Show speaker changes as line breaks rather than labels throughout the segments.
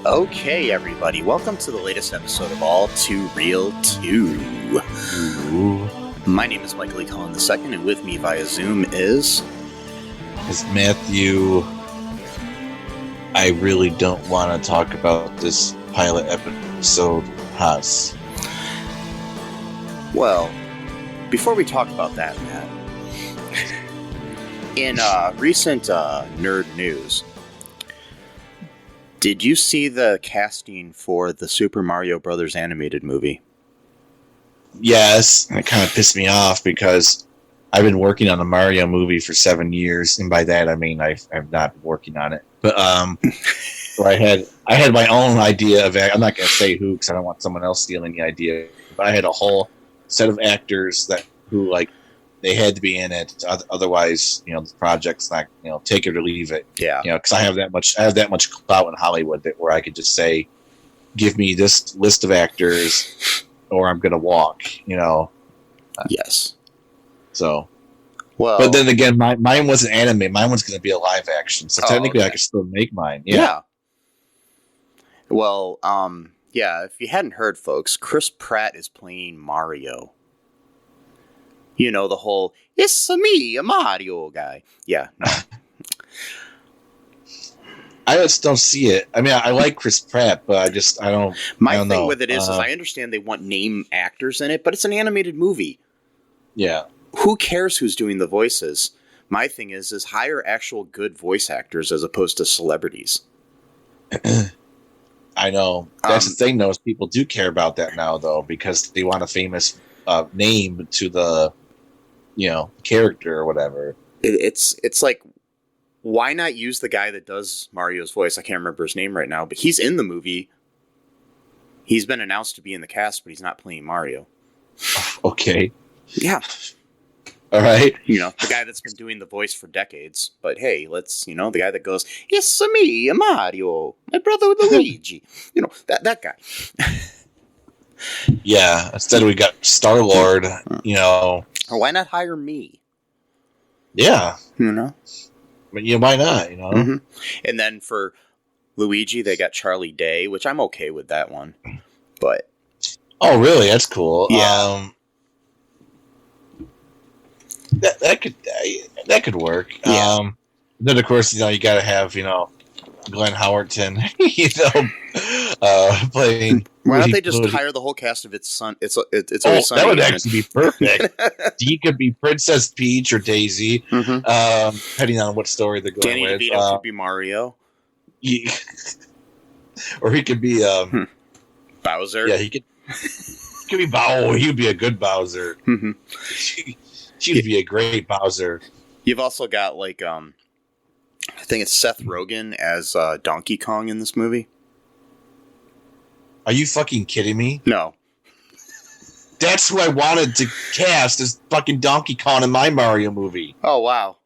Okay, everybody, welcome to the latest episode of All Too Real 2.
Ooh.
My name is Michael E. Cullen II, and with me via Zoom is
Matthew. I really don't want to talk about this pilot episode, Haas.
Well, before we talk about that, Matt, in recent nerd news, did you see the casting for the Super Mario Brothers animated movie?
Yes, and it kind of pissed me off because I've been working on a Mario movie for 7 years, and by that I mean I've not been working on it. But so I had my own idea of I'm not going to say who because I don't want someone else stealing the idea. But I had a whole set of actors who they had to be in it, otherwise the project's not take it or leave it.
Yeah,
because I have that much clout in Hollywood where I could just say, give me this list of actors, or I'm gonna walk.
Yes.
So,
well,
but then again, mine wasn't anime. Mine was going to be a live action, so technically I could still make mine. Yeah.
Well, yeah. If you hadn't heard, folks, Chris Pratt is playing Mario. The whole "it's me, a Mario" guy. Yeah. No.
I just don't see it. I mean, I like Chris Pratt, but I don't.
My
I don't
thing
know.
with it is I understand they want name actors in it, but it's an animated movie.
Yeah.
Who cares who's doing the voices? My thing is hire actual good voice actors as opposed to celebrities.
I know. That's the thing, though, is people do care about that now, though, because they want a famous name to the, character or whatever.
It's like, why not use the guy that does Mario's voice? I can't remember his name right now, but he's in the movie. He's been announced to be in the cast, but he's not playing Mario.
Okay.
Yeah.
All right.
The guy that's been doing the voice for decades. But hey, let's, the guy that goes, "It's me, Mario, my brother Luigi." That guy.
Yeah. Instead, we got Star-Lord,
Or why not hire me?
Yeah.
But
why not,
Mm-hmm. And then for Luigi, they got Charlie Day, which I'm okay with that one. But.
Oh, really? That's cool.
Yeah.
That could work.
Yeah.
Then of course you got to have Glenn Howerton playing.
Why don't they just hire the whole cast of It's Son? It's Always Sunny.
That would actually be perfect. He could be Princess Peach or Daisy, depending on what story they're going
Danny
with.
DeVito could be Mario,
or he could be
Bowser.
Yeah, he could be Bowser. He would be a good Bowser.
Mm-hmm.
She'd be a great Bowser.
You've also got I think it's Seth Rogen as Donkey Kong in this movie.
Are you fucking kidding me?
No.
That's who I wanted to cast as fucking Donkey Kong in my Mario movie.
Oh, wow.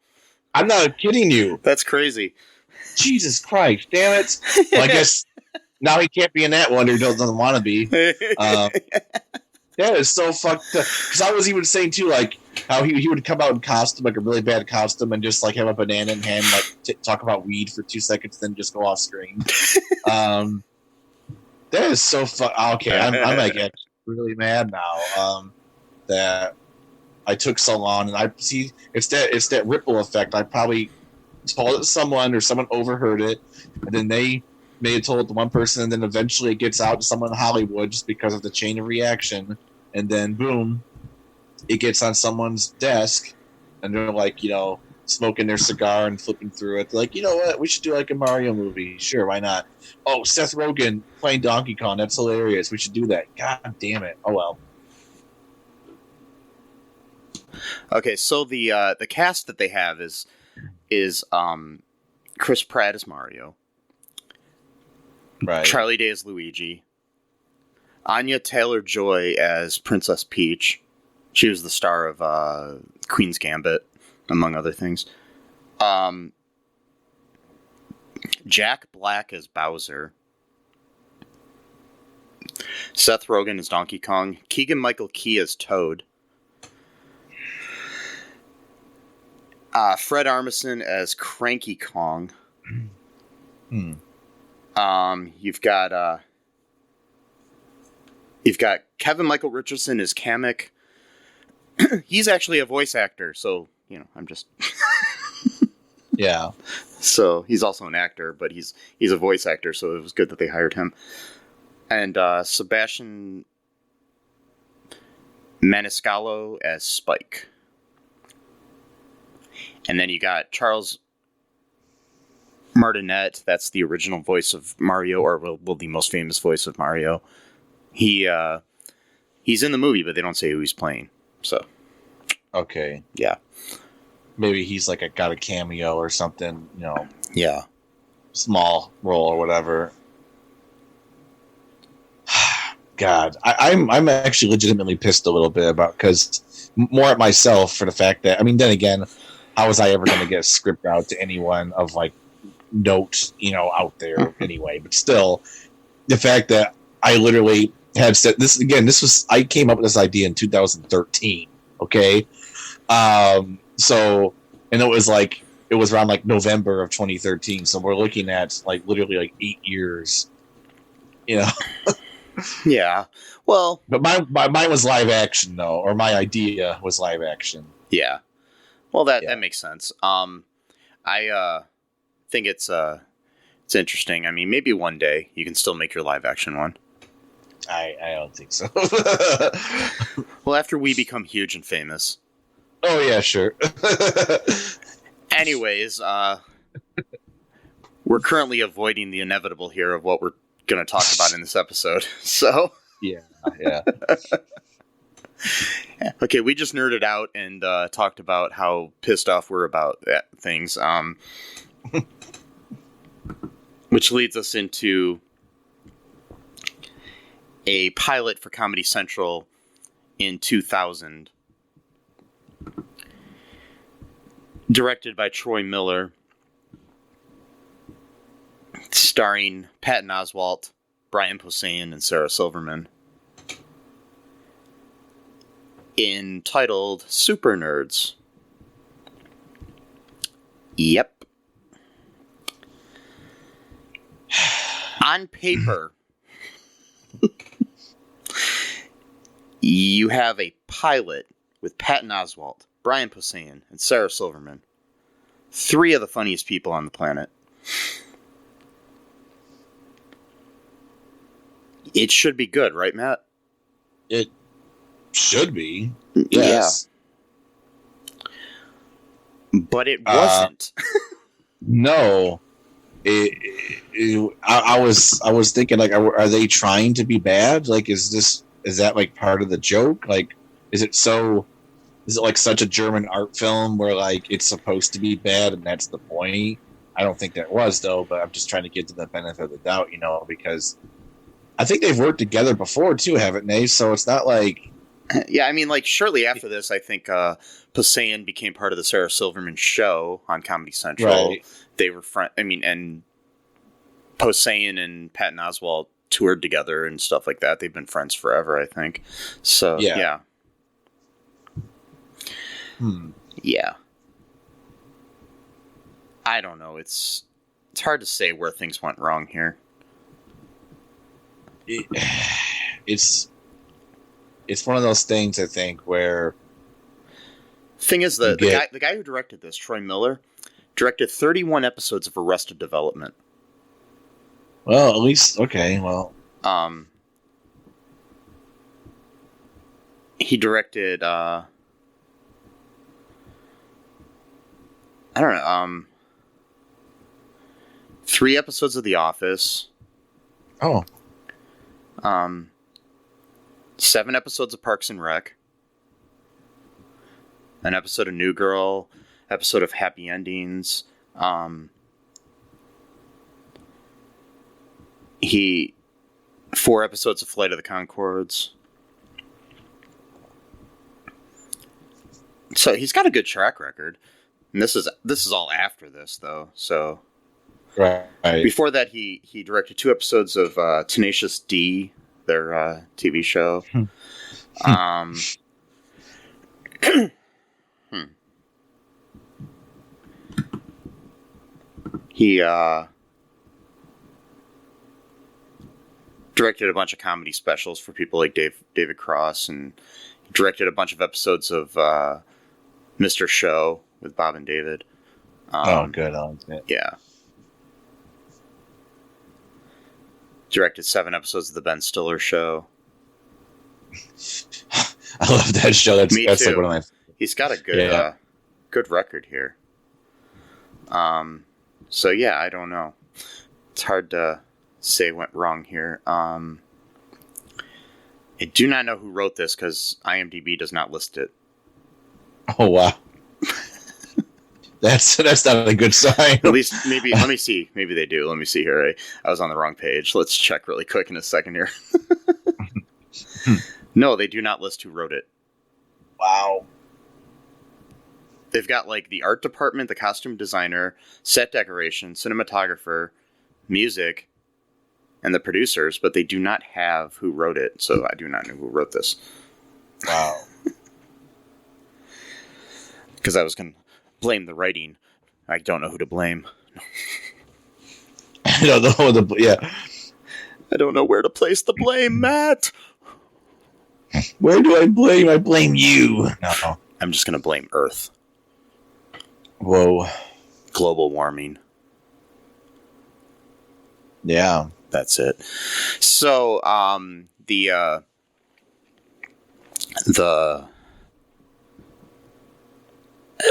I'm not kidding you.
That's crazy.
Jesus Christ, damn it. Well, I guess now he can't be in that one or doesn't want to be. That is so fucked up. Because I was even saying, too, how he would come out in costume, a really bad costume, and just, have a banana in hand, talk about weed for 2 seconds, then just go off screen. That is so okay, I'm actually really mad now that I took so long, and I see it's that ripple effect. I probably told it to someone, or someone overheard it, and then they may have told it to one person, and then eventually it gets out to someone in Hollywood just because of the chain of reaction, and then boom, it gets on someone's desk, and they're smoking their cigar and flipping through it. Like, you know what? We should do a Mario movie. Sure, why not? Oh, Seth Rogen playing Donkey Kong. That's hilarious. We should do that. God damn it. Oh, well.
Okay, so the cast that they have is Chris Pratt as Mario.
Right.
Charlie Day as Luigi. Anya Taylor-Joy as Princess Peach. She was the star of Queen's Gambit, among other things. Um, Jack Black as Bowser. Seth Rogen as Donkey Kong. Keegan-Michael Key as Toad. Fred Armisen as Cranky Kong. You've got Kevin Michael Richardson as Kamek. He's actually a voice actor, so I'm just
Yeah.
So he's also an actor, but he's a voice actor, so it was good that they hired him. And Sebastian Maniscalco as Spike. And then you got Charles Martinet. That's the original voice of Mario, or the most famous voice of Mario. He's in the movie, but they don't say who he's playing. So,
okay,
yeah,
maybe he's like got a cameo or something.
Yeah,
small role or whatever. God, I'm actually legitimately pissed a little bit about, because more at myself for the fact that, then again, how was I ever going to get a script out to anyone of like note, out there anyway? But still, the fact that I literally had said this again, I came up with this idea in 2013. Okay, so, and it was around like November of 2013. So we're looking at like literally like 8 years.
Yeah. Well,
but mine was live action though, or my idea was live action.
Yeah. Well, that makes sense. I think it's interesting. I mean, maybe one day you can still make your live action one.
I don't think so.
Well, after we become huge and famous.
Oh yeah, sure.
Anyways, we're currently avoiding the inevitable here of what we're going to talk about in this episode. So
yeah.
Okay, we just nerded out and talked about how pissed off we're about things, which leads us into a pilot for Comedy Central in 2000, directed by Troy Miller, starring Patton Oswalt, Brian Posehn, and Sarah Silverman, entitled Super Nerds. Yep. On paper, you have a pilot with Patton Oswalt, Brian Posehn, and Sarah Silverman. 3 of the funniest people on the planet. It should be good, right, Matt?
It should be. Yes.
Yeah. But it wasn't.
No. I was thinking, like, are they trying to be bad? Like, is that like part of the joke? Like, is it like such a German art film where like it's supposed to be bad and that's the point? I don't think that was, though, but I'm just trying to give them the benefit of the doubt, because I think they've worked together before too, haven't they? So it's not like...
Yeah, I mean, like, shortly after this, I think Posehn became part of the Sarah Silverman show on Comedy Central.
Right.
They were and Posehn and Patton Oswalt toured together and stuff like that. They've been friends forever, I think. So, yeah. Yeah. I don't know. It's hard to say where things went wrong here.
It's one of those things, I think, where...
Thing is, the guy who directed this, Troy Miller, directed 31 episodes of Arrested Development.
Well, at least... Okay, well...
He directed... I don't know, 3 episodes of The Office.
Oh.
7 episodes of Parks and Rec. An episode of New Girl. Episode of Happy Endings. 4 episodes of Flight of the Conchords. So he's got a good track record. And this is all after this though. So
Right.
before that, he directed 2 episodes of Tenacious D, their TV show. um, he directed a bunch of comedy specials for people like David Cross, and he directed a bunch of episodes of Mr. Show with Bob and David.
Good. I like that.
Yeah. Directed 7 episodes of the Ben Stiller Show.
I love that show. That's
Me
that's
too.
like one of my.
He's got a good good record here. So yeah, I don't know. It's hard to say went wrong here. I do not know who wrote this because IMDb does not list it.
Oh wow. That's not a good sign.
At least maybe let me see. Maybe they do. Let me see here. I was on the wrong page. Let's check really quick in a second here. No, they do not list who wrote it.
Wow.
They've got like the art department, the costume designer, set decoration, cinematographer, music, and the producers, but they do not have who wrote it. So I do not know who wrote this.
Wow.
Because I was going to blame the writing. I don't know who to blame.
I don't know
I don't know where to place the blame, Matt.
Where do I blame? I blame you. No.
I'm just going to blame Earth.
Whoa.
Global warming.
Yeah.
That's it. So, the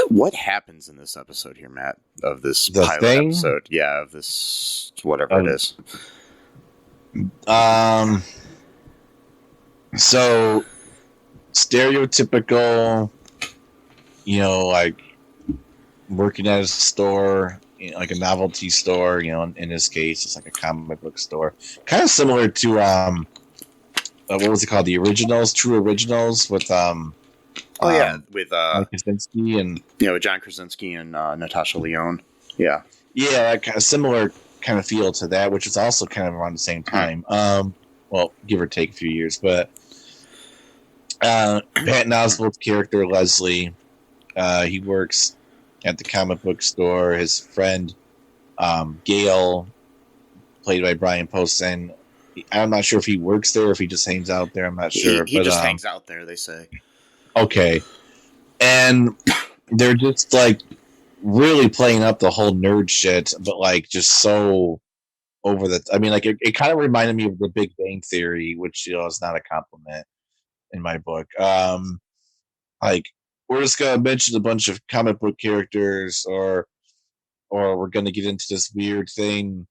what happens in this episode here, Matt? Of this pilot episode? Yeah, of this whatever it is.
So stereotypical, like working at a store, like a novelty store. In this case, it's like a comic book store, kind of similar to what was it called? The Originals, True Originals, with
with
Mike Krasinski and
John Krasinski and Natasha Lyonne. Yeah,
kind of similar kind of feel to that, which is also kind of around the same time. Well, give or take a few years, but Patton Oswalt's character Leslie, he works at the comic book store. His friend Gail, played by Brian Posehn, I'm not sure if he works there or if he just hangs out there. I'm not sure.
He just hangs out there, they say.
Okay. And they're just like really playing up the whole nerd shit, but like just so over the. I mean, like it kind of reminded me of The Big Bang Theory, which is not a compliment in my book. Like we're just gonna mention a bunch of comic book characters, or we're gonna get into this weird thing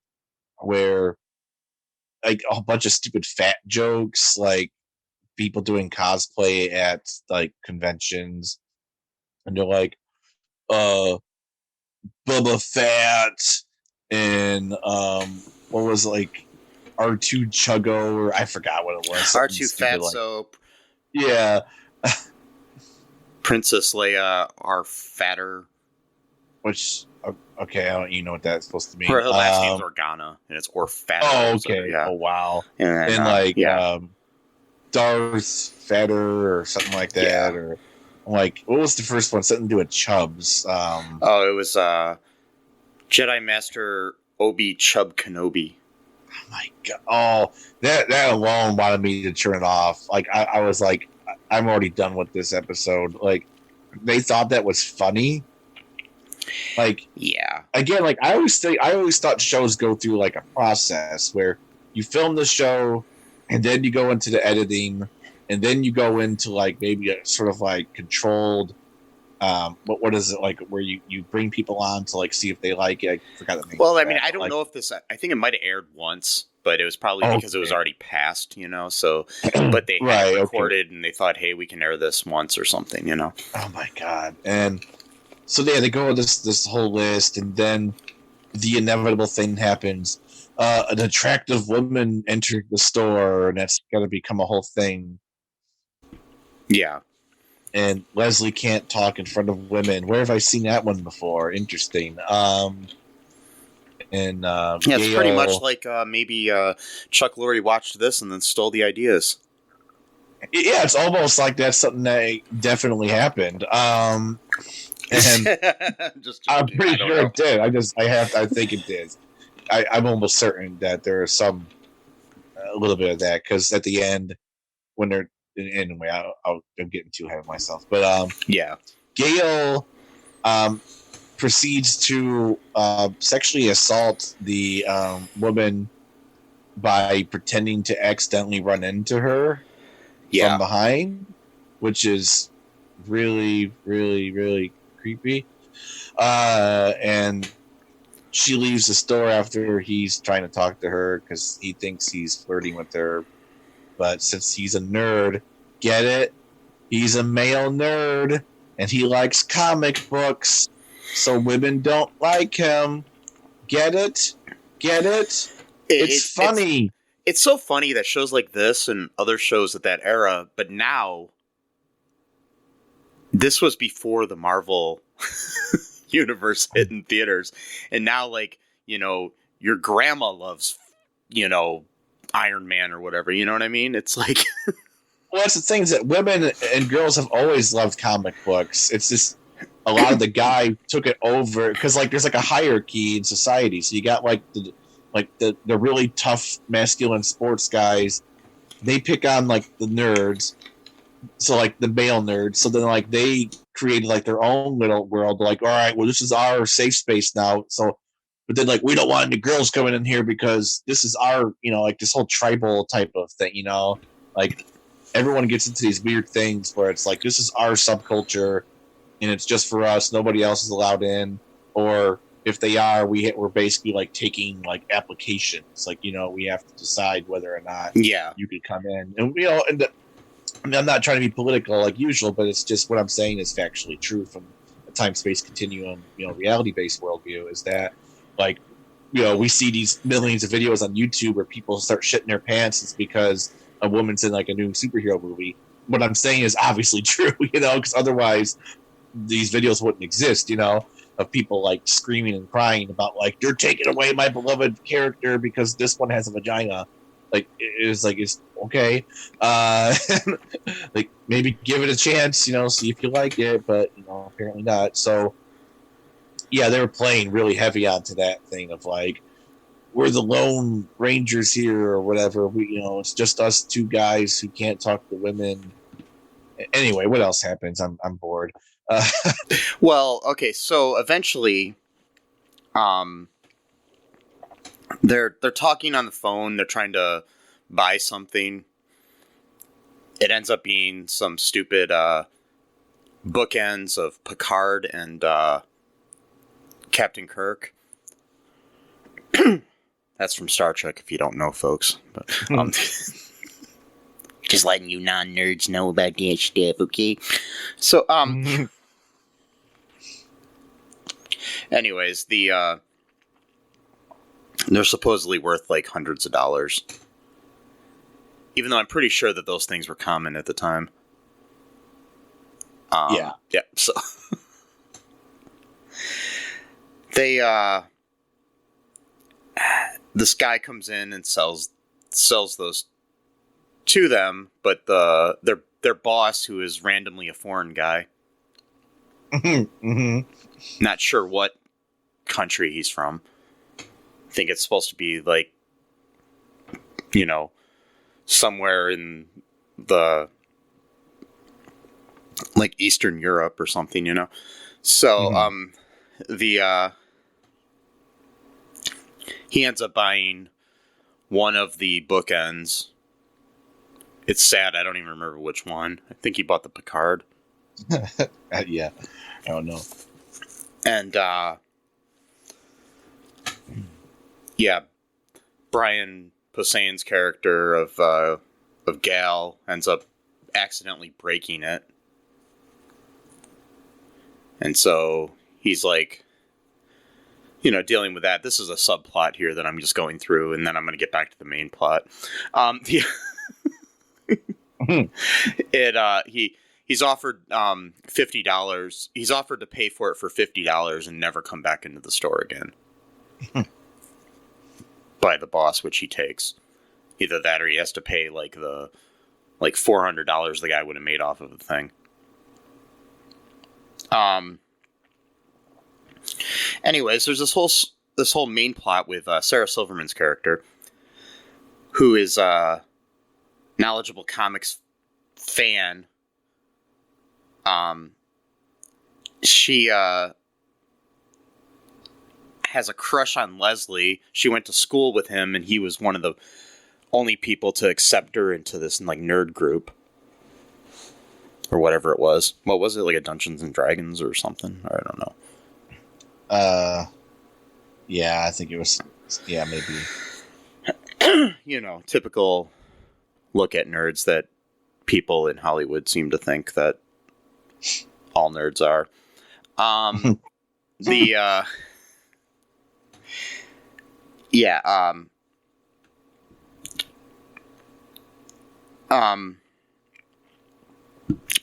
where like a bunch of stupid fat jokes, like people doing cosplay at like conventions, and they're like, Bubba Fett and what was like R2 Chuggo, or I forgot what it was.
R2 Fat like, Soap.
Yeah.
Princess Leia are fatter.
Which okay, I don't know what that's supposed to mean.
Her last name's Organa, and it's or fatter.
Oh, okay.
So, yeah.
Oh, wow. And Darth Fatter or something like that,
yeah.
or like what was the first one? Something to do with Chubbs.
It was Jedi Master Obi Chub Kenobi.
Oh my god! Oh, that alone wanted me to turn it off. Like I was like, I'm already done with this episode. Like they thought that was funny. Like
yeah.
Again, like I always thought shows go through like a process where you film the show, and then you go into the editing, and then you go into like maybe a sort of like controlled. What is it like where you bring people on to like see if they like it? I forgot the name.
Well, I mean, I don't know if this. I think it might have aired once, but it was probably because it was already passed, So, but they had it recorded and they thought, hey, we can air this once or something,
Oh my god! And so they go with this whole list, and then the inevitable thing happens. An attractive woman entered the store, and that's got to become a whole thing.
Yeah.
and Leslie can't talk in front of women. Where have I seen that one before? Interesting. And
Yeah, it's pretty much like maybe Chuck Lorre watched this and then stole the ideas.
Yeah, it's almost like that's something that definitely happened. And
Just
I'm
joking.
pretty
I don't
sure
know.
it did. I think it did. I'm almost certain that there is a little bit of that, because at the end, when they're anyway, I'm getting too ahead of myself. But
Yeah.
Gail proceeds to sexually assault the woman by pretending to accidentally run into her from behind, which is really, really, really creepy. And she leaves the store after he's trying to talk to her because he thinks he's flirting with her. But since he's a nerd, get it? He's a male nerd and he likes comic books, so women don't like him. Get it? Get it? It's funny.
It's so funny that shows like this and other shows at that era, but now this was before the Marvel universe hit in theaters, and now like, you know, your grandma loves, you know, Iron Man or whatever, you know what I mean? It's like
Well, that's the thing, is that women and girls have always loved comic books. It's just a lot of the guy took it over because like there's like a hierarchy in society. So you got like the really tough masculine sports guys. They pick on like the nerds, so like the male nerds. So then like they created like their own little world. Like, all right, well, this is our safe space now. So, but then like we don't want any girls coming in here because this is our, you know, like this whole tribal type of thing. You know, like everyone gets into these weird things where it's like this is our subculture and it's just for us. Nobody else is allowed in, or if they are, we're basically like taking like applications. Like, you know, we have to decide whether or not you could come in, and you know, and I mean, I'm not trying to be political like usual, but it's just what I'm saying is factually true from a time-space continuum, you know, reality-based worldview, is that like, you know, we see these millions of videos on YouTube where people start shitting their pants. It's because a woman's in like a new superhero movie. What I'm saying is obviously true, you know, because otherwise these videos wouldn't exist, you know, of people like screaming and crying about like, you're taking away my beloved character because this one has a vagina. Like, it's like, it's okay. Like, maybe give it a chance, you know, see if you like it, but, you know, apparently not. So, yeah, they were playing really heavy onto that thing of like, we're the lone rangers here or whatever. We, you know, it's just us two guys who can't talk to women. Anyway, what else happens? I'm bored.
well, okay, so eventually they're talking on the phone, they're trying to buy something. It ends up being some stupid bookends of Picard and Captain Kirk. That's from Star Trek, if you don't know, folks. But, just letting you non-nerds know about that stuff, okay? So, anyways, they're supposedly worth like hundreds of dollars. Even though I'm pretty sure that those things were common at the time. Yeah, so they this guy comes in and sells those to them, but their boss, who is randomly a foreign guy, not sure what country he's from. I think it's supposed to be like, you know, somewhere in the like Eastern Europe or something, you know. So he ends up buying one of the bookends. It's sad, I don't even remember which one. I think he bought the Picard.
Yeah, I don't know.
And yeah, Brian Posehn's character of Gal ends up accidentally breaking it. And so he's like, you know, dealing with that. This is a subplot here that I'm just going through, and then I'm going to get back to the main plot. He's offered $50. He's offered to pay for it for $50 and never come back into the store again. By the boss, which he takes. Either that or he has to pay like $400 the guy would have made off of the thing. Anyways, there's this whole main plot with Sarah Silverman's character, who is a knowledgeable comics fan. She has a crush on Leslie. She went to school with him, and he was one of the only people to accept her into this like nerd group. Or whatever it was. What was it? Like a Dungeons and Dragons or something? I don't know.
Yeah, I think it was. Yeah, maybe.
You know, typical look at nerds that people in Hollywood seem to think that all nerds are.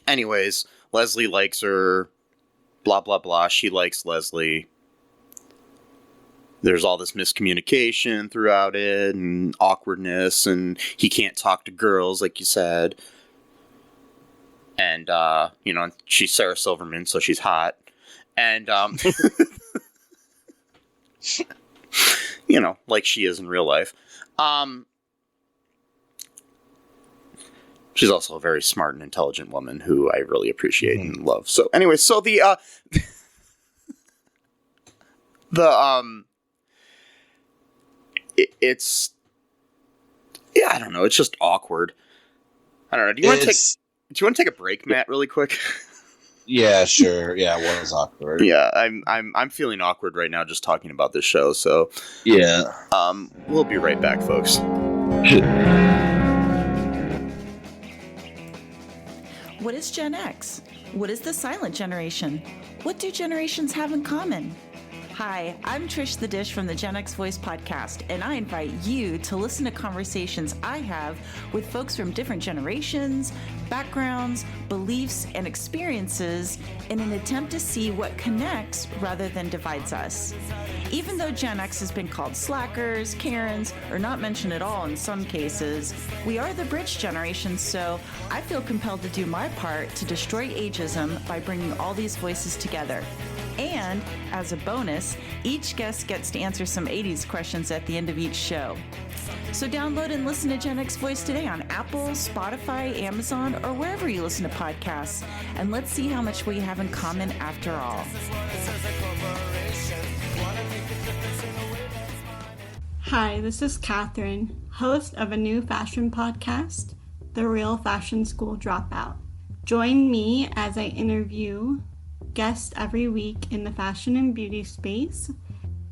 Anyways, Leslie likes her, blah, blah, blah. She likes Leslie. There's all this miscommunication throughout it and awkwardness, and he can't talk to girls, like you said. And, you know, she's Sarah Silverman, so she's hot. And, you know, like she is in real life. She's also a very smart and intelligent woman who I really appreciate and love. So anyway, so it's yeah, I don't know. It's just awkward. I don't know. Do you want to take a break, Matt, really quick?
Yeah, sure. Yeah, it was awkward.
Yeah, I'm feeling awkward right now just talking about this show. So
yeah,
we'll be right back, folks.
What is Gen X? What is the silent generation? What do generations have in common? Hi, I'm Trish the Dish from the Gen X Voice podcast, and I invite you to listen to conversations I have with folks from different generations, backgrounds, beliefs, and experiences in an attempt to see what connects rather than divides us. Even though Gen X has been called slackers, Karens, or not mentioned at all in some cases, we are the bridge generation, so I feel compelled to do my part to destroy ageism by bringing all these voices together. And, as a bonus, each guest gets to answer some 80s questions at the end of each show. So download and listen to Gen X Voice today on Apple, Spotify, Amazon, or wherever you listen to podcasts. And let's see how much we have in common after all.
Hi, this is Catherine, host of a new fashion podcast, The Real Fashion School Dropout. Join me as I interview guests every week in the fashion and beauty space,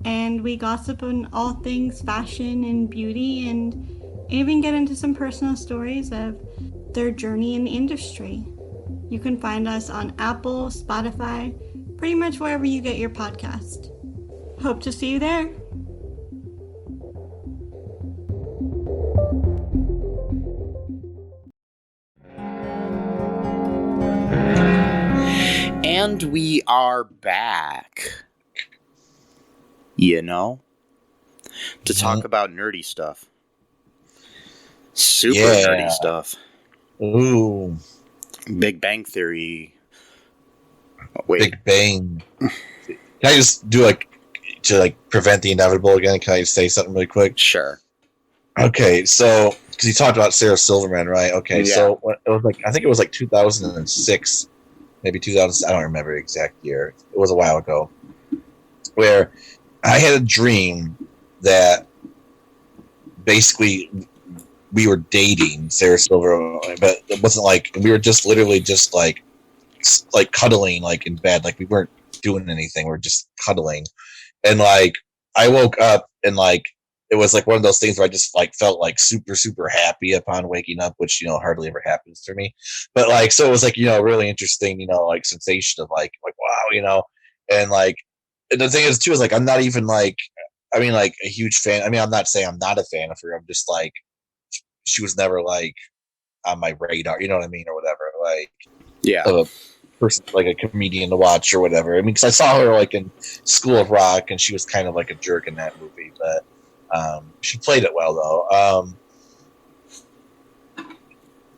and we gossip on all things fashion and beauty, and even get into some personal stories of their journey in the industry. You can find us on Apple, Spotify, pretty much wherever you get your podcast. Hope to see you there.
And we are back, you know, to talk about nerdy stuff. Super nerdy stuff.
Ooh.
Big Bang Theory. Oh, wait.
Big Bang. Can I just do to prevent the inevitable again? Can I just say something really quick?
Sure.
Okay, so, because you talked about Sarah Silverman, right? Okay, yeah. So it was I think it was 2006. Maybe 2000, I don't remember the exact year. It was a while ago. Where I had a dream that basically we were dating Sarah Silverman, but it wasn't we were just literally just cuddling in bed. We weren't doing anything. We were just cuddling. And I woke up and it was one of those things where I just felt super, super happy upon waking up, which, hardly ever happens to me. But so it was really interesting, sensation of wow, and and the thing is too, is I'm not even a huge fan. I mean, I'm not saying I'm not a fan of her. I'm just she was never on my radar, you know what I mean? Or whatever.
Yeah.
of a person, like a comedian to watch or whatever. I mean, because I saw her like in School of Rock, and she was kind of like a jerk in that movie, but she played it well though.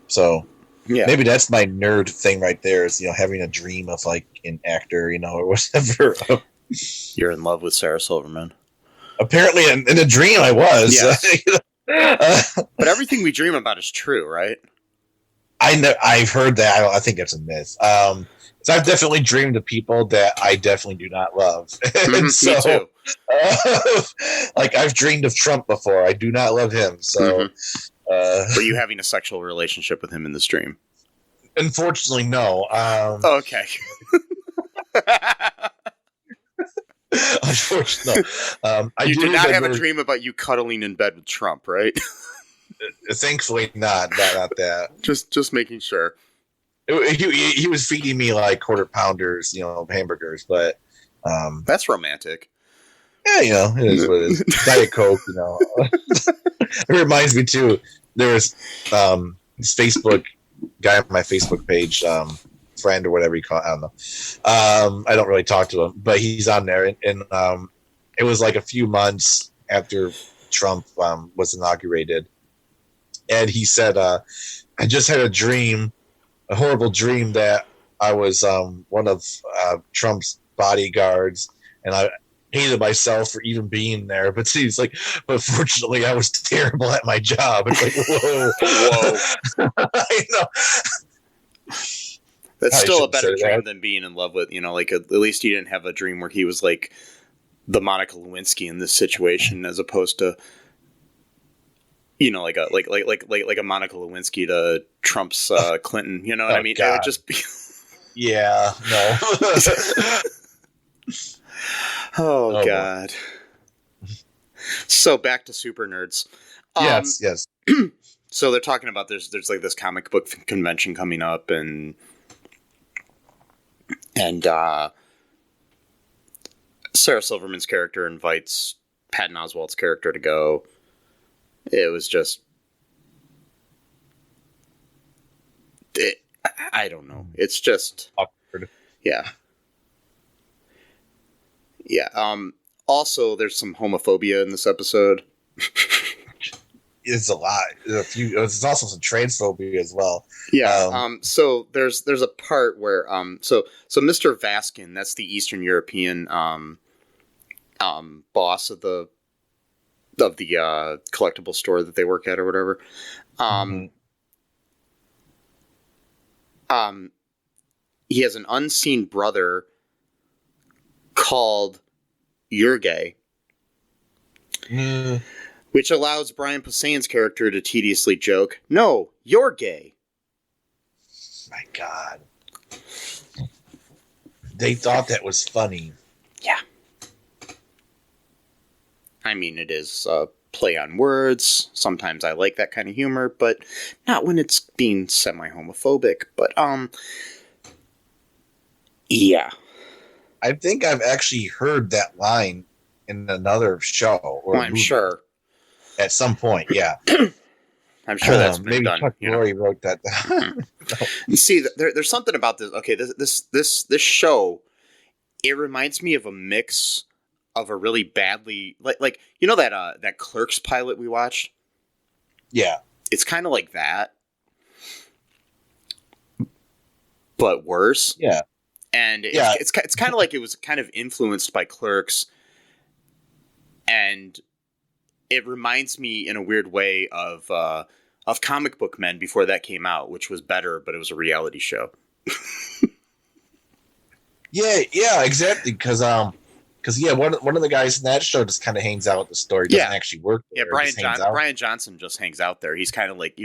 So
Yeah.
maybe that's my nerd thing right there, is having a dream of like an actor, or whatever.
You're in love with Sarah Silverman.
Apparently, in a dream, I was.
Yes. But everything we dream about is true, right?
I've heard that. I think that's a myth. So I've definitely dreamed of people that I definitely do not love.
Me too.
Like I've dreamed of Trump before. I do not love him. So,
were you having a sexual relationship with him in this dream?
Unfortunately, no.
Okay.
Unfortunately, no.
You did not have a dream about you cuddling in bed with Trump, right?
Thankfully, not that.
Just making sure.
He was feeding me like quarter pounders, hamburgers, but
that's romantic.
Yeah, it is what it is. Diet Coke, It reminds me too. There was this Facebook guy on my Facebook page, friend or whatever you call it. I don't know. I don't really talk to him, but he's on there, and it was like a few months after Trump was inaugurated, and he said, "I just had a horrible dream that I was one of Trump's bodyguards, and I hated myself for even being there." But he's like, "But fortunately, I was terrible at my job." It's like, whoa. I know.
That's still a better dream than being in love with, like at least he didn't have a dream where he was like the Monica Lewinsky in this situation, as opposed to, like a Monica Lewinsky to Trump's Clinton. You know what I mean?
God.
It would just be.
Yeah. No.
Oh God. So back to super nerds.
Yes.
So they're talking about there's like this comic book convention coming up, and Sarah Silverman's character invites Patton Oswalt's character to go. It was just, I don't know. It's just
awkward.
Yeah. Also, there's some homophobia in this episode.
It's a lot. There's also some transphobia as well.
Yeah. So there's a part where so Mr. Vaskin, that's the Eastern European boss of the collectible store that they work at or whatever. He has an unseen brother called You're Gay. Which allows Brian Posehn's character to tediously joke, "No, you're gay."
My God. They thought that was funny.
Yeah. I mean, it is a play on words. Sometimes I like that kind of humor, but not when it's being semi-homophobic. But, yeah.
I think I've actually heard that line in another show. Or
I'm sure.
At some point, yeah.
I'm sure that's been
maybe
done.
Chuck Lorre wrote that down.
No. See, there's something about this. Okay, this show, it reminds me of a mix of a really badly like that Clerks pilot we watched.
Yeah,
it's kind of like that, but worse.
Yeah,
and it's kind of like it was kind of influenced by Clerks, and it reminds me in a weird way of Comic Book Men before that came out, which was better, but it was a reality show.
yeah, exactly. Because one of the guys in that show just kind of hangs out with the story. Doesn't actually work there.
Yeah, Brian Johnson just hangs out there. He was kind of like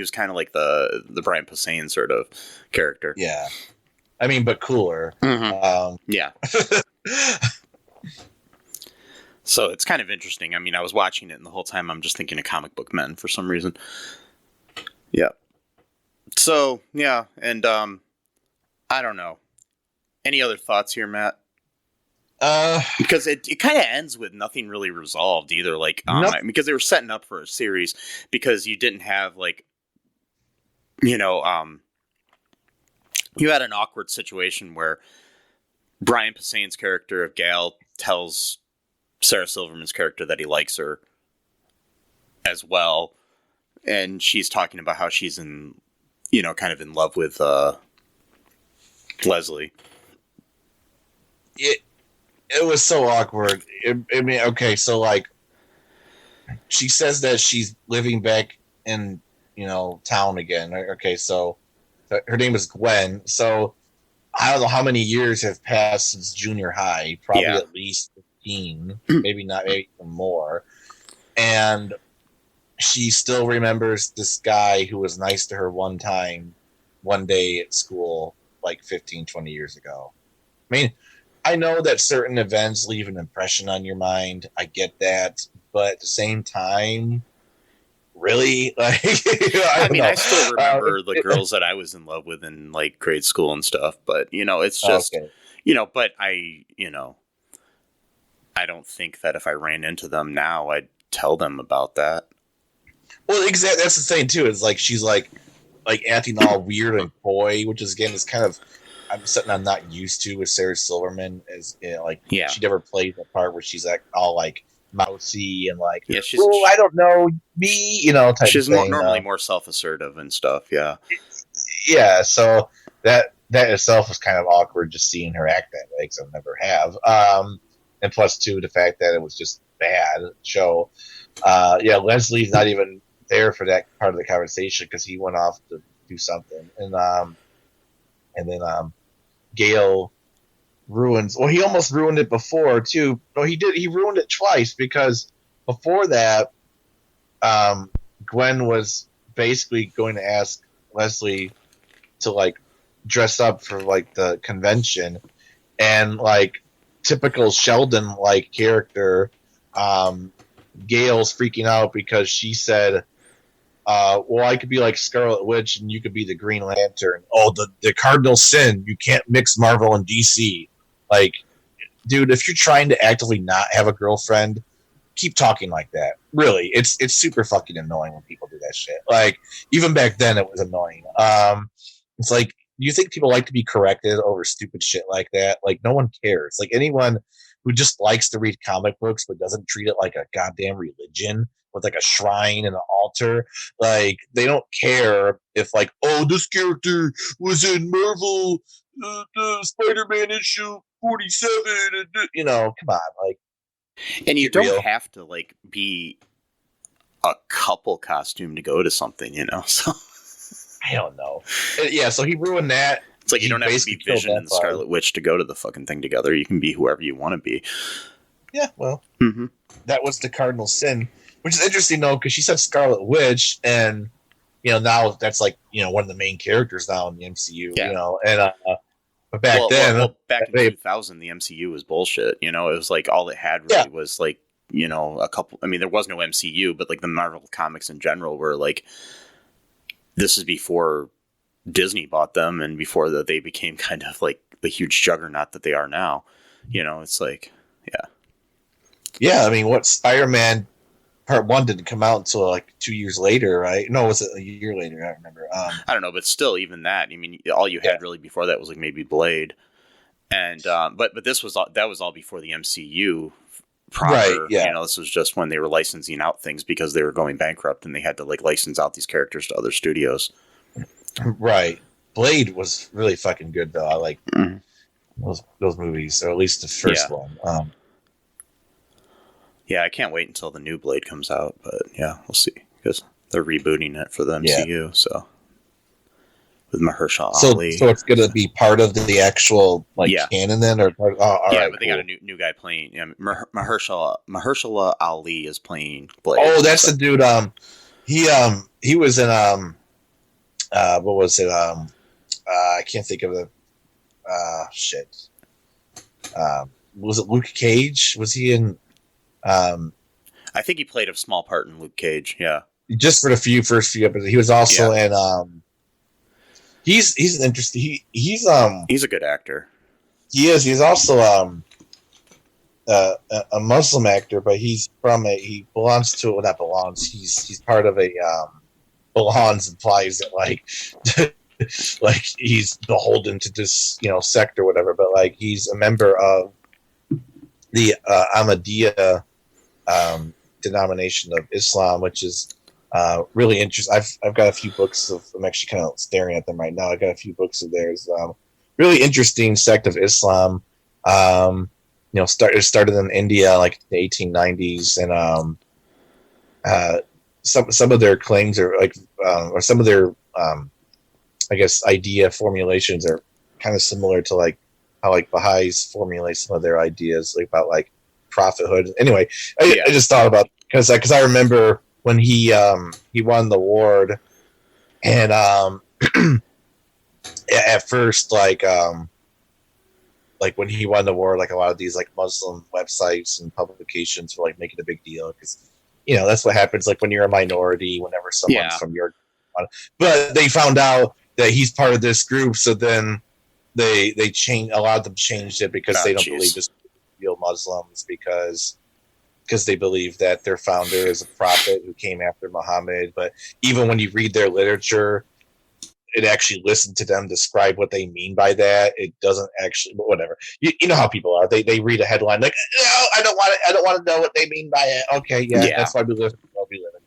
the Brian Posehn sort of character.
Yeah, I mean, but cooler.
Mm-hmm. Yeah. So it's kind of interesting. I mean, I was watching it, and the whole time I'm just thinking of Comic Book Men for some reason. Yeah. So, yeah, and I don't know. Any other thoughts here, Matt? Because it kind of ends with nothing really resolved either. Like, because they were setting up for a series, because you didn't have like you had an awkward situation where Brian Posehn's character of Gale tells Sarah Silverman's character that he likes her as well, and she's talking about how she's kind of in love with Leslie.
It was so awkward. I mean, okay, so like, she says that she's living back in town again. Okay, so her name is Gwen. So I don't know how many years have passed since junior high. Probably at least 15, maybe even more. And she still remembers this guy who was nice to her one day at school, like 15, 20 years ago. I mean, I know that certain events leave an impression on your mind. I get that. But at the same time, really? Like,
I still remember the girls that I was in love with in like grade school and stuff. But, it's just, but I don't think that if I ran into them now, I'd tell them about that.
Well, exactly. That's the thing too. Is like she's like acting all weird and coy, which is again is kind of something I'm not used to with Sarah Silverman. She never played the part where she's like all like mousy and like, I don't know me, type
she's
of thing.
Normally more self-assertive and stuff. Yeah.
Yeah. So that itself was kind of awkward just seeing her act that way because I never have. And plus two, the fact that it was just bad show. Leslie's not even there for that part of the conversation because he went off to do something, and then Gale ruins. Well, he almost ruined it before too. No, he did. He ruined it twice because before that, Gwen was basically going to ask Leslie to like dress up for like the convention, and like typical Sheldon like character, Gale's freaking out because she said, well, I could be like Scarlet Witch and you could be the Green Lantern. Oh, the cardinal sin. You can't mix Marvel and DC. Like, dude, if you're trying to actively not have a girlfriend, keep talking like that. Really, it's super fucking annoying when people do that shit. Like, even back then, it was annoying. It's like, do you think people like to be corrected over stupid shit like that? Like, no one cares. Like, anyone who just likes to read comic books but doesn't treat it like a goddamn religion with like a shrine and an altar, like, they don't care if like, oh, this character was in Marvel Spider-Man issue 47, and come on, like.
And you don't have to like be a couple costume to go to something, so.
I don't know. Yeah, so he ruined that.
It's like you don't have to be Vision and the Scarlet Witch to go to the fucking thing together. You can be whoever you want to be.
Yeah, well, that was the cardinal sin, which is interesting though, because she said Scarlet Witch, and now that's like one of the main characters now in the MCU. And but back then,
back in 2000, the MCU was bullshit. It was like all it had really was like a couple. I mean, there was no MCU, but like the Marvel comics in general were like. This is before Disney bought them and before that they became kind of like the huge juggernaut that they are now. It's like, yeah.
Yeah, I mean, what Spider-Man Part 1 didn't come out until like 2 years later, right? No, was it a year later? I don't remember.
I don't know, but still, even that, I mean, all you had really before that was like maybe Blade. And, but that was all before the MCU proper. Right, yeah. This was just when they were licensing out things because they were going bankrupt and they had to like license out these characters to other studios.
Right. Blade was really fucking good though. I like those movies, or at least the first one.
Yeah, I can't wait until the new Blade comes out, but yeah, we'll see because they're rebooting it for the MCU. So with Mahershala Ali.
So it's going to be part of the actual canon then, or part?
But they got a new guy playing. Mahershala Ali is playing Blade.
Oh, that's the dude. He was in what was it? I can't think of the shit. Was it Luke Cage? Was he in?
I think he played a small part in Luke Cage. Yeah,
just for the first few episodes. He was also in. He's an interesting. He's
a good actor.
He is. He's also a Muslim actor, but he belongs to not belongs. He's part of a belongs implies that like like he's beholden to this, sect or whatever, but like he's a member of the Ahmadiyya denomination of Islam, which is really interesting. I've got a few books of. I'm actually kind of staring at them right now. I got a few books of theirs. Really interesting sect of Islam. It started in India like the 1890s, and some of their claims are like, or some of their I guess idea formulations are kind of similar to like how like Baha'is formulate some of their ideas like about like prophethood. Anyway, I just thought about because I remember when he won the award, and at first like when he won the award, like a lot of these like Muslim websites and publications were like making a big deal because that's what happens like when you're a minority, whenever someone's from your, but they found out that he's part of this group, so then they changed, a lot of them changed it because they don't believe this real Muslims because they believe that their founder is a prophet who came after Muhammad. But even when you read their literature, it actually listened to them describe what they mean by that. It doesn't actually, but whatever. You know how people are. They read a headline like, no, I don't want to know what they mean by it. Okay, yeah. That's why we live what we live in.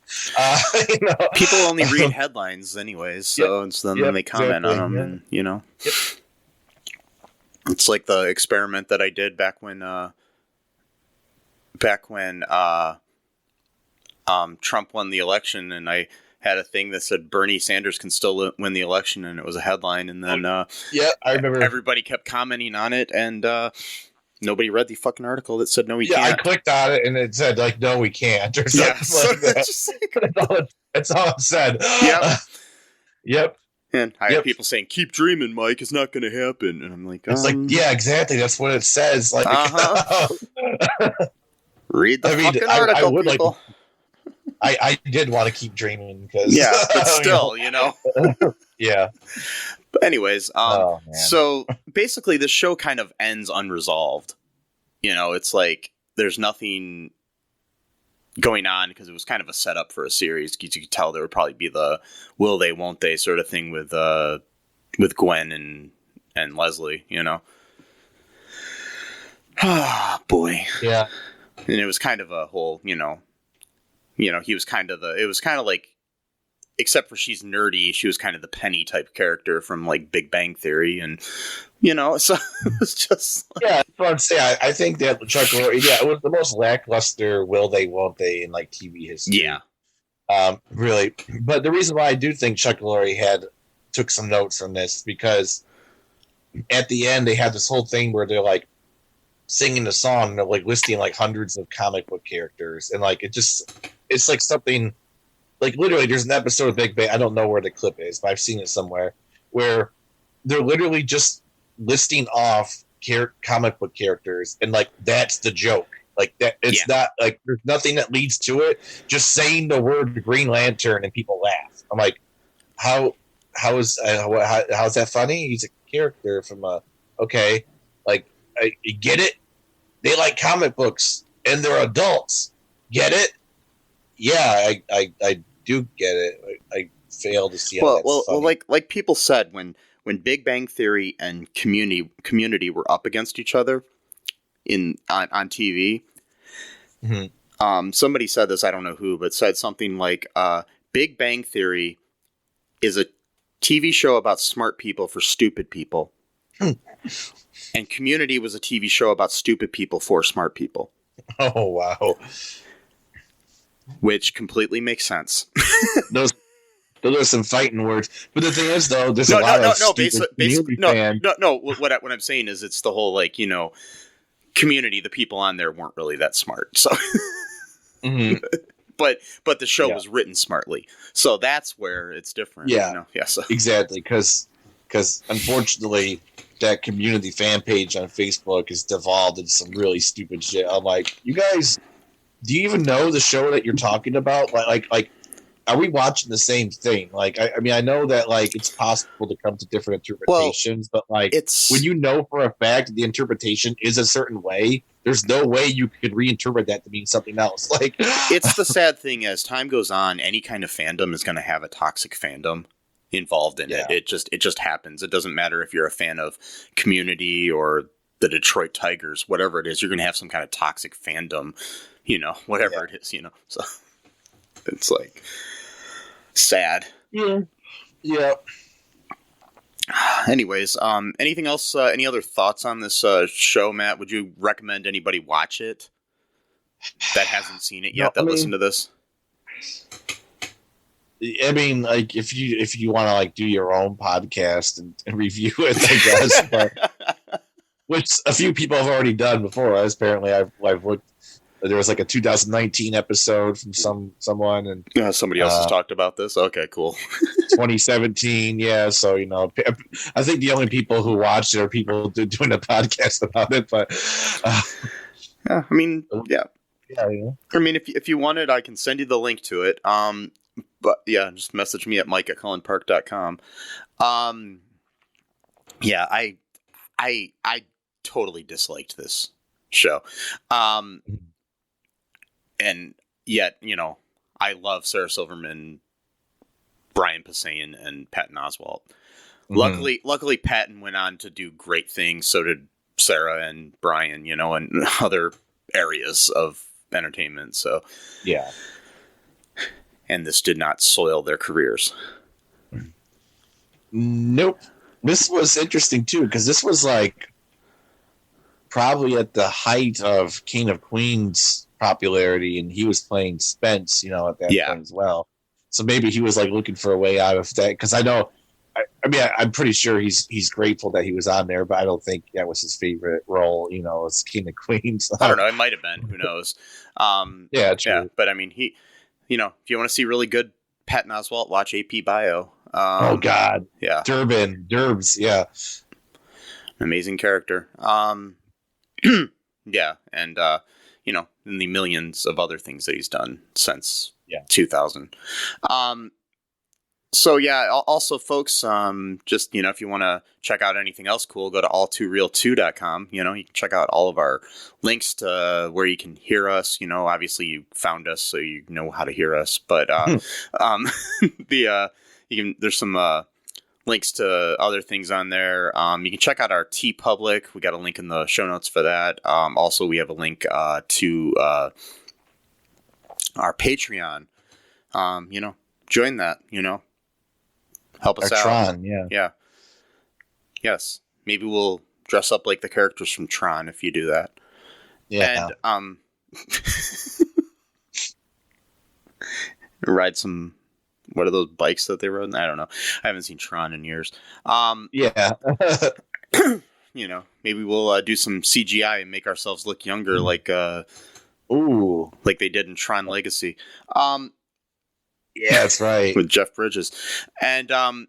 People only read headlines anyways, so then they comment on them, and
Yep.
It's like the experiment that I did back when Trump won the election, and I had a thing that said Bernie Sanders can still win the election, and it was a headline, and then
I remember
everybody kept commenting on it, and nobody read the fucking article that said no, we can't.
I clicked on it and it said like no, we can't, or something like that. That's all it said. Yep.
And I have people saying, "Keep dreaming, Mike. It's not going to happen." And I'm like,
it's like, yeah, exactly. That's what it says. Like,
read the fucking article,
I would
people.
I did want to keep dreaming because
but still,
yeah.
But anyways, so basically, this show kind of ends unresolved. It's like there's nothing going on because it was kind of a setup for a series. You could tell there would probably be the will they, won't they sort of thing with Gwen and Leslie. Ah, boy.
Yeah.
And it was kind of a whole, he was kind of it was kind of like, except for she's nerdy, she was kind of the Penny type character from like Big Bang Theory, and so it was just like,
that's what I'm saying. I think that Chuck Lorre, it was the most lackluster will they, won't they in like TV history.
Yeah.
Really. But the reason why I do think Chuck Lorre took some notes from this, because at the end they had this whole thing where they're like singing the song and they're like listing like hundreds of comic book characters, and like it's like something like literally there's an episode of Big Bang, I don't know where the clip is, but I've seen it somewhere, where they're literally just listing off comic book characters, and like that's the joke. Like that, it's not like there's nothing that leads to it. Just saying the word Green Lantern and people laugh. I'm like, how is that funny? He's a character from okay, like I get it. They like comic books and they're adults. Get it? Yeah, I do get it. I fail to see how that's funny.
like people said when Big Bang Theory and Community were up against each other on TV.
Mm-hmm.
Somebody said this, I don't know who, but said something like, Big Bang Theory is a TV show about smart people for stupid people. And Community was a TV show about stupid people for smart people.
Oh, wow.
Which completely makes sense.
Those are some fighting words. But the thing is, though, there's a lot of stupid Community fans.
No. What I'm saying is it's the whole, like, Community, the people on there weren't really that smart. So,
mm-hmm.
but the show was written smartly. So that's where it's different.
Yeah.
So.
Exactly. Because unfortunately, that Community fan page on Facebook has devolved into some really stupid shit. I'm like, you guys, do you even know the show that you're talking about? Like, are we watching the same thing? Like, I mean, I know that like it's possible to come to different interpretations, but like, when you know for a fact that the interpretation is a certain way, there's no way you could reinterpret that to mean something else. Like,
it's the sad thing, as time goes on, any kind of fandom is going to have a toxic fandom. involved in it. It just happens. It doesn't matter if you're a fan of Community or the Detroit Tigers, whatever it is, you're going to have some kind of toxic fandom, whatever it is, So it's like sad.
Yeah. Yeah.
Anyways, anything else? Any other thoughts on this show, Matt? Would you recommend anybody watch it that hasn't seen it yet? Listen to this.
I mean, like if you want to like do your own podcast and review it, I guess, but which a few people have already done before us. Apparently, I've looked. There was like a 2019 episode from someone, and
somebody else has talked about this. Okay, cool.
2017, yeah. So I think the only people who watched it are people doing a podcast about it. But
yeah, I mean, yeah.
Yeah.
I mean, if you want it, I can send you the link to it. But yeah, just message me at mike@cullenpark.com. Yeah, I totally disliked this show. And yet, I love Sarah Silverman, Brian Posehn, and Patton Oswalt. Mm-hmm. Luckily, Patton went on to do great things. So did Sarah and Brian, and other areas of entertainment. So
yeah.
And this did not soil their careers.
Nope. This was interesting too, because this was like probably at the height of King of Queens popularity, and he was playing Spence, at that point as well. So maybe he was like looking for a way out of that. Because I know, I'm pretty sure he's grateful that he was on there, but I don't think that was his favorite role. As King of Queens.
I don't know. It might have been. Who knows?
Yeah, true.
Yeah. But I mean, he. If you want to see really good Patton Oswalt, watch AP Bio.
Oh God,
yeah,
Derbs, yeah,
amazing character. Yeah, and in the millions of other things that he's done since 2000. So yeah, also folks, just if you want to check out anything else cool, go to all2real2.com. You can check out all of our links to where you can hear us. Obviously you found us, so you know how to hear us. But there's some links to other things on there. You can check out our TeePublic. We got a link in the show notes for that. Also, we have a link to our Patreon. Join that. Help us out.
Tron,
yeah. Yes. Maybe we'll dress up like the characters from Tron if you do that.
Yeah.
And ride some. What are those bikes that they rode? I don't know. I haven't seen Tron in years.
Yeah.
Maybe we'll do some CGI and make ourselves look younger, like like they did in Tron Legacy.
Yeah, that's right.
With Jeff Bridges. And
I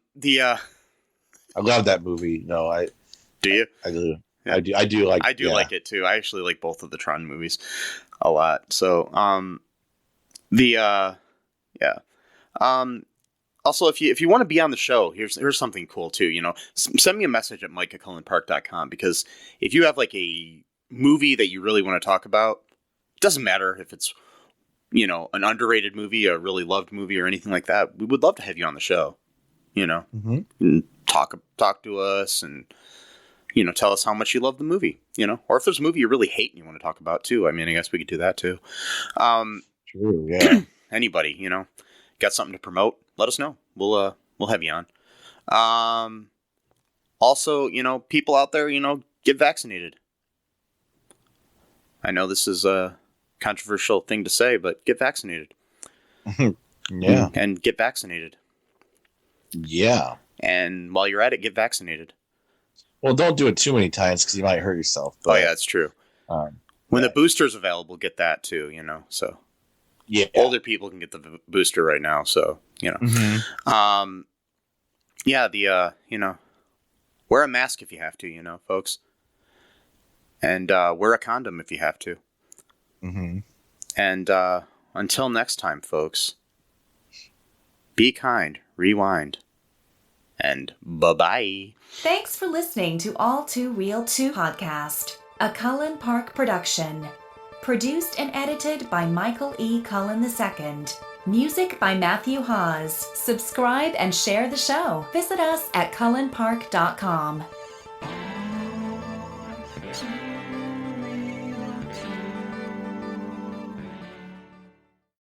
love that movie. No, I
do you?
I do.
Yeah.
I do like.
I do like it too. I actually like both of the Tron movies a lot. So also, if you want to be on the show, here's something cool too. Send me a message at mike@cullenpark.com, because if you have like a movie that you really want to talk about, it doesn't matter if it's an underrated movie, a really loved movie, or anything like that. We would love to have you on the show. And talk to us and tell us how much you love the movie. Or if there's a movie you really hate and you want to talk about too. I mean, I guess we could do that too.
True. Yeah.
Anybody, got something to promote, let us know. We'll have you on. Also, people out there, get vaccinated. I know this is a controversial thing to say, but get vaccinated.
Yeah.
And get vaccinated.
Yeah.
And while you're at it, get vaccinated.
Well, don't do it too many times because you might hurt yourself.
But, yeah, that's true. When the booster's available, get that too, so.
Yeah.
Older people can get the booster right now, so,
Mm-hmm.
wear a mask if you have to, folks. And wear a condom if you have to.
Mm-hmm.
And until next time, folks, be kind, rewind, and bye-bye.
Thanks for listening to All Too Real 2 podcast, a Cullen Park production. Produced and edited by Michael E. Cullen II. Music by Matthew Hawes. Subscribe and share the show. Visit us at cullenpark.com.